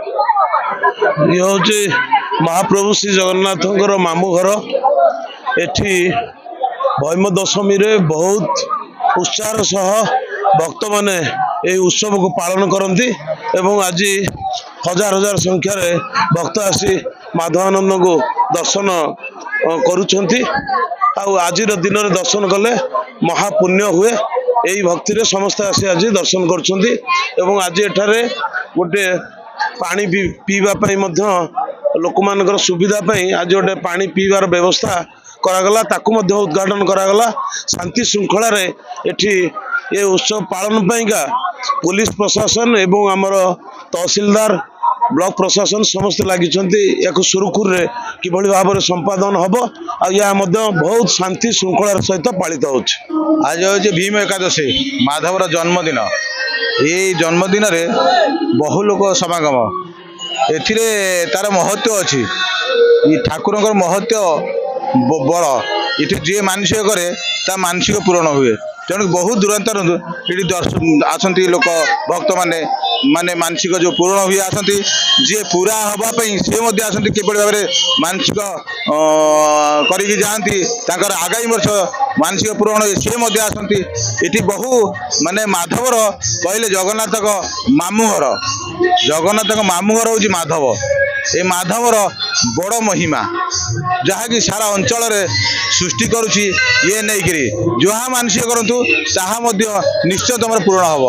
ये हूँ महाप्रभु श्री जगन्नाथ मामू घर। एठी भैम दशमी रे बहुत उत्साह सह भक्त माने ये उत्सव को पालन करती एवं आज हजार हजार संख्यार भक्त आसी माधवानंद को दर्शन करुछंती। आज दिन में दर्शन कले महापुण्य हुए। यही भक्ति रे समस्त आसी आज दर्शन करुछंती एवं आज एठारे गोटे पानी पीवा पाई मध्य लोक मानकर सुविधा पाई आज गोटे पानी पीवार व्यवस्था करागला ताकू मध्य उद्घाटन करागला। शांति श्रृंखला रे एठी ये उत्सव पालन पाइका पुलिस प्रशासन एवं आमर तहसीलदार ब्लॉक प्रशासन समस्त लगी या सुरुखुर रे किभली भाव में संपादन हम आ बहुत शांति श्रृंखलार सहित पालित हो। आज हूँ भीम एकादशी माधवर जन्मदिन। ये जन्मदिन रे बहु लोक समागम एथिरे तार महत्व अच्छी। ठाकुर महत्व बड़ ये जी मानसिक करे ता मानसिक पूरण हुए। तेणु बहुत दूरांतर ये दर्शन आसती लोक भक्त माने माने मानसिक जो पूरण हुए आसती जी पूरा हवाई सी आसती किभली भाव में मानसिक करी जाती आगामी वर्ष मानसिक पूरण हुए सी आसती। ये बहु माने माधवर कहले जगन्नाथ मामू घर। जगन्नाथ मामू घर हूँ माधव। ये माधवर बड़ महिमा जहाँकि सारा अंचल सृष्टि करुच्ची। ये नहीं जहाँ मानसिक करूँ ताहा निश्चय तुम पूर्ण हम।